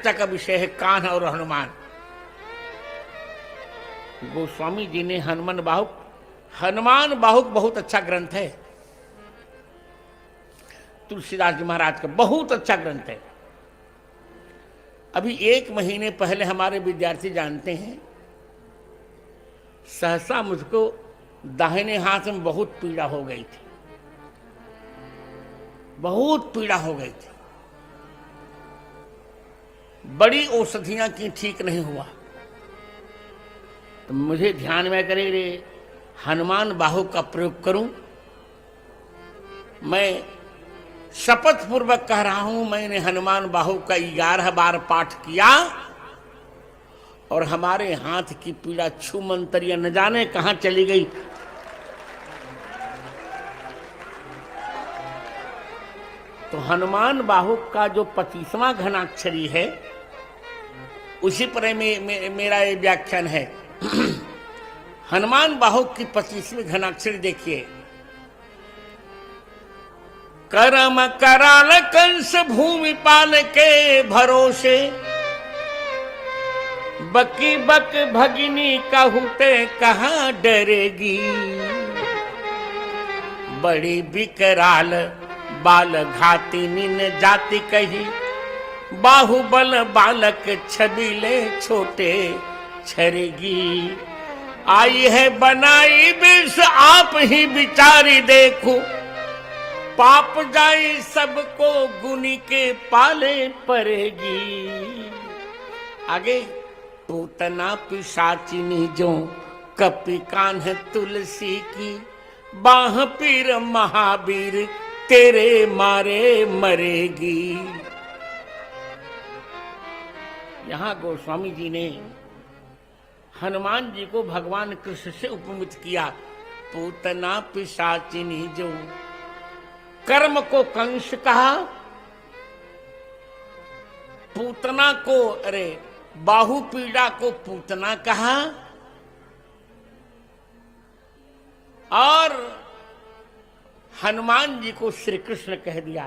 चर्चा का विषय है कान्हा और हनुमान। गोस्वामी जी ने हनुमान बाहुक बहुत अच्छा ग्रंथ है, तुलसीदास जी महाराज का बहुत अच्छा ग्रंथ है। अभी 1 महीने पहले हमारे विद्यार्थी जानते हैं, सहसा मुझको दाहिने हाथ में बहुत पीड़ा हो गई थी, बहुत पीड़ा हो गई थी, बड़ी औषधियां की, ठीक नहीं हुआ। तो मुझे ध्यान में करे रे हनुमान बाहुक का प्रयोग करूं। मैं शपथ पूर्वक कह रहा हूं, मैंने हनुमान बाहुक का 11 बार पाठ किया और हमारे हाथ की पीड़ा छूमंतरिया न जाने कहां चली गई। तो हनुमान बाहुक का जो 25वां घनाक्षरी है, उसी पर मेरा ये व्याख्यान है। हनुमान बाहुक की 25वीं घनाक्षरी देखिए। करम कराल कंस भूमि पाल के भरोसे, बकी बक भगिनी कहूते कहां डरेगी। बड़ी विकराल बाल घातिनी न जाति कही, बाहुबल बालक छबीले छोटे छरेगी। आई है बनाई विष आप ही विचारी देखो, पाप जाई सबको गुनी के पाले पड़ेगी। आगे पूतना पिशाचिनी जो कपि कान्ह तुलसी की, बाह पीर महावीर तेरे मारे मरेगी। यहां गोस्वामी जी ने हनुमान जी को भगवान कृष्ण से उपमित किया। पूतना पिशाचिनी जो, कर्म को कंस कहा, पूतना को बाहु पीड़ा को पूतना कहा, और हनुमान जी को श्री कृष्ण कह दिया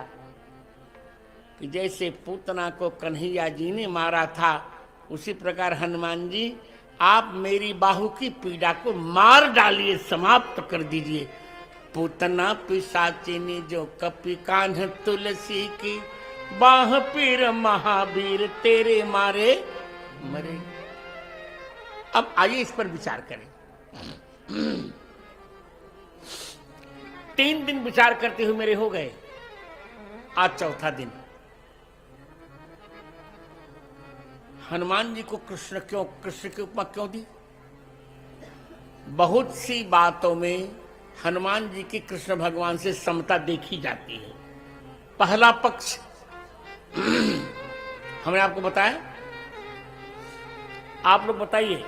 कि जैसे पूतना को कन्हैया जी ने मारा था, उसी प्रकार हनुमान जी आप मेरी बाहु की पीड़ा को मार डालिए, समाप्त कर दीजिए। पूतना पिशाचिनी जो कपि कान्ह तुलसी की, बाह पीर महावीर तेरे मारे मरे। अब आइए इस पर विचार करें। 3 दिन विचार करते हुए मेरे हो गए, आज चौथा दिन। हनुमान जी को कृष्ण की उपमा क्यों दी? बहुत सी बातों में हनुमान जी की कृष्ण भगवान से समता देखी जाती है। पहला पक्ष हमने आपको बताया, आप लोग बताइए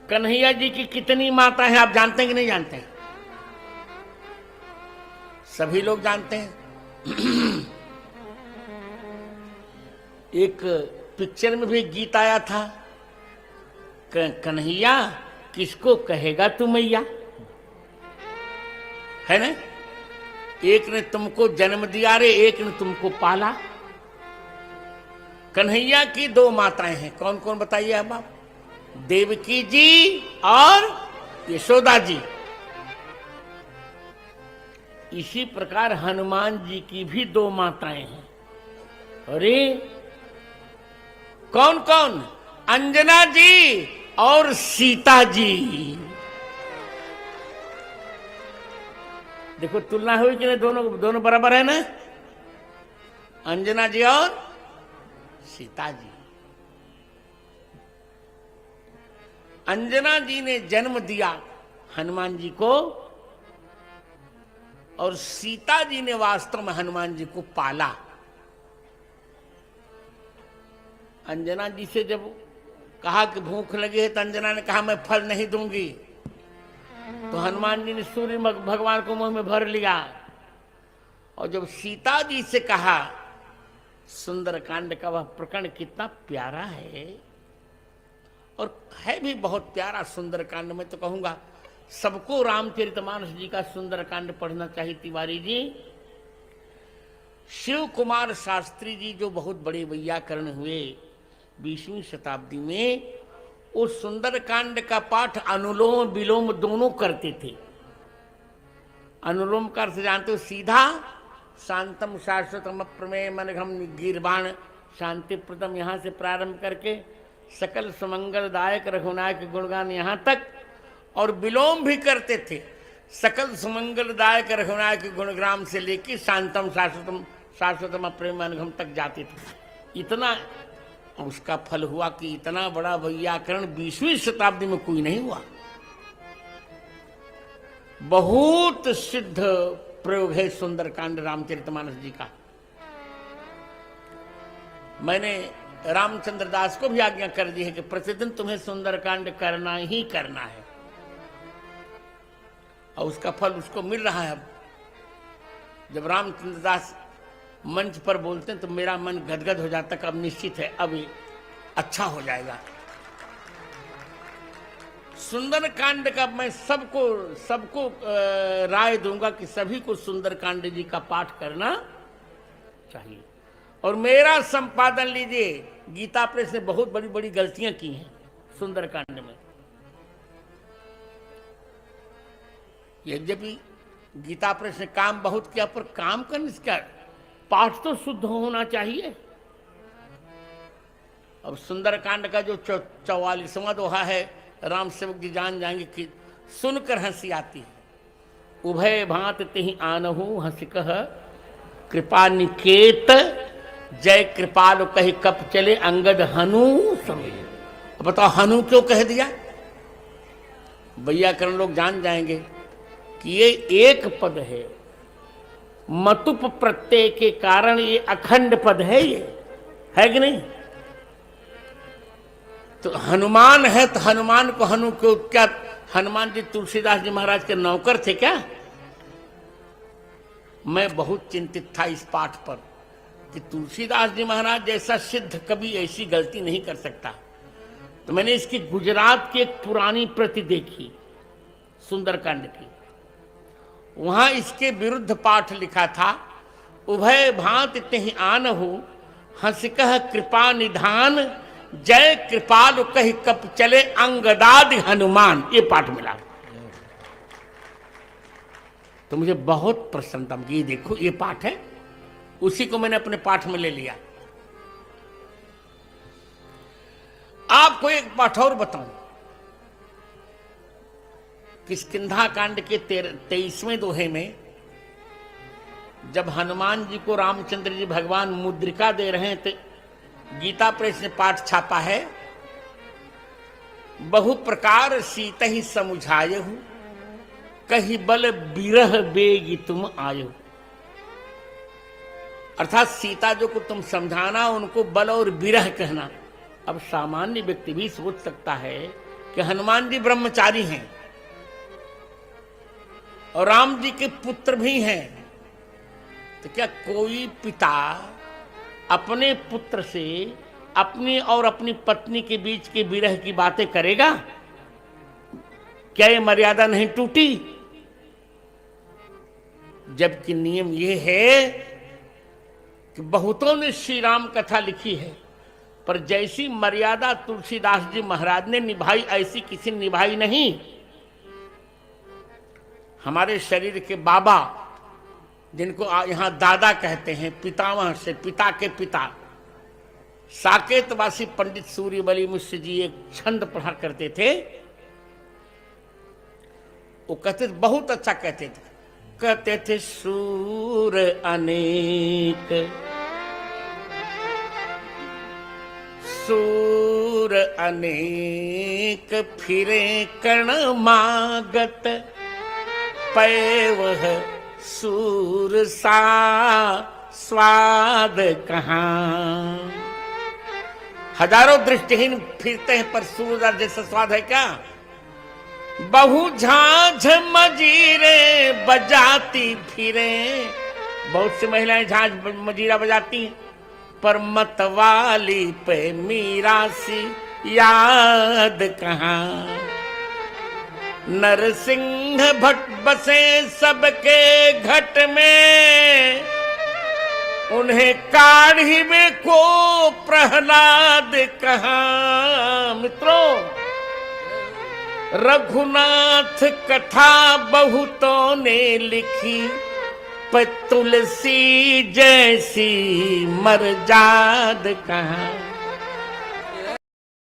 कन्हैया जी की कितनी माता है, आप जानते हैं कि नहीं जानते हैं? सभी लोग जानते हैं। एक पिक्चर में भी गीत आया था, कन्हैया किसको कहेगा तू मैया, है ना? एक ने तुमको जन्म दिया रे, एक ने तुमको पाला। कन्हैया की 2 माताएं हैं, कौन कौन बताइए अब आप? देवकी जी और यशोदा जी। इसी प्रकार हनुमान जी की भी 2 माताएं हैं। अरे कौन कौन? अंजना जी और सीता जी। देखो तुलना हुई कि नहीं, दोनों बराबर है ना? अंजना जी और सीता जी। अंजना जी ने जन्म दिया हनुमान जी को, और सीता जी ने वास्तव में हनुमान जी को पाला। अंजना जी से जब कहा कि भूख लगी है, तो अंजना ने कहा मैं फल नहीं दूंगी। तो हनुमान जी ने सूर्य भगवान को मुंह में भर लिया। और जब सीता जी से कहा, सुंदरकांड का वह प्रकरण कितना प्यारा है, और है भी बहुत प्यारा सुंदरकांड। मैं तो कहूंगा सबको रामचरितमानस जी का सुंदरकांड पढ़ना चाहिए। तिवारी जी, शिव कुमार शास्त्री जी जो बहुत बड़े वैयाकरण हुए 20वीं शताब्दी में, उस सुंदरकांड का पाठ अनुलोम विलोम दोनों करते थे। अनुलोम का अर्थ जानते हो, सीधा शांतम शाश्वतम प्रमेय मनघम गीर्वाण शांति प्रदम, यहाँ से प्रारंभ करके सकल सुमंगलदायक रघुनायक गुणगान यहाँ तक, और विलोम भी करते थे, सकल सुमंगलदायक रघुनायक गुणग्राम से लेकर शांतम शाश्वतम प्रेम मनघम तक जाते थे। इतना उसका फल हुआ कि इतना बड़ा वैयाकरण 20वीं शताब्दी में कोई नहीं हुआ। बहुत सिद्ध प्रयोग है सुंदरकांड रामचरितमानस जी का। मैंने रामचंद्र दास को भी आज्ञा कर दी है कि प्रतिदिन तुम्हें सुंदरकांड करना ही करना है, और उसका फल उसको मिल रहा है। अब जब रामचंद्र दास मंच पर बोलते हैं तो मेरा मन गदगद हो जाता है, अब निश्चित है अब अच्छा हो जाएगा। सुंदरकांड का मैं सबको राय दूंगा कि सभी को सुंदरकांड जी का पाठ करना चाहिए। और मेरा संपादन लीजिए, गीता प्रेस ने बहुत बड़ी बड़ी गलतियां की हैं सुंदरकांड में। यद्यपि गीता प्रेस ने काम बहुत किया, पर काम करने से क्या, पाठ तो शुद्ध होना चाहिए। अब सुंदरकांड का जो 44वां दोहा है, राम सेवक जी जान जाएंगे कि सुनकर हंसी आती है। उभय भांत तिहि आनहु हंसिकह कृपा निकेत, जय कृपालु कहि कप चले अंगद हनु समेत। अब बताओ हनु क्यों कह दिया? वैयाकरण लोग जान जाएंगे कि ये एक पद है, मतुप प्रत्यय के कारण ये अखंड पद है, ये है कि नहीं? तो हनुमान है तो हनुमान को हनु क्यों? क्या हनुमान जी तुलसीदास जी महाराज के नौकर थे क्या? मैं बहुत चिंतित था इस पाठ पर कि तुलसीदास जी महाराज जैसा सिद्ध कभी ऐसी गलती नहीं कर सकता। तो मैंने इसकी गुजरात की एक पुरानी प्रति देखी सुंदरकांड की, वहां इसके विरुद्ध पाठ लिखा था, उभय भांत तिहि आनहु हंसिकह कृपा निधान, जय कृपालु कहि कप चले अंगदादि हनुमान। ये पाठ मिला तो मुझे बहुत प्रसन्नता। ये देखो ये पाठ है, उसी को मैंने अपने पाठ में ले लिया। आपको एक पाठ और बताऊं, किष्किंधा कांड के 23वें दोहे में जब हनुमान जी को रामचंद्र जी भगवान मुद्रिका दे रहे हैं, तो गीता प्रेस ने पाठ छापा है, बहु प्रकार सीत ही समुझायहु, कही बल बिरह बेगी तुम आयो। अर्थात सीता जो को तुम समझाना, उनको बल और बिरह कहना। अब सामान्य व्यक्ति भी सोच सकता है कि हनुमान जी ब्रह्मचारी हैं और राम जी के पुत्र भी हैं, तो क्या कोई पिता अपने पुत्र से अपनी और अपनी पत्नी के बीच के विरह की बातें करेगा? क्या ये मर्यादा नहीं टूटी? जबकि नियम ये है कि बहुतों ने श्री राम कथा लिखी है, पर जैसी मर्यादा तुलसीदास जी महाराज ने निभाई ऐसी किसी ने निभाई नहीं। हमारे शरीर के बाबा, जिनको यहां दादा कहते हैं, पितामह से पिता के पिता, साकेतवासी पंडित सूर्यबली मिश्र जी एक छंद पढ़ा करते थे। वो कहते थे, बहुत अच्छा कहते थे, सूर अनेक, सूर अनेक फिरे कण मागत, पैवह सूर सा स्वाद कहाँ। हजारों दृष्टिहीन फिरते हैं पर सूर जैसा स्वाद है क्या? बहु झांझ मजीरे बजाती फिरे, बहुत सी महिलाएं झांझ मजीरा बजाती हैं, पर मतवाली पे मीरा सी याद कहाँ। नरसिंह भट्ट बसे सबके घट में, उन्हें काढ़ी में को प्रहलाद कहा। मित्रों, रघुनाथ कथा बहुतों ने लिखी, पर तुलसी जैसी मर्जाद कहाँ।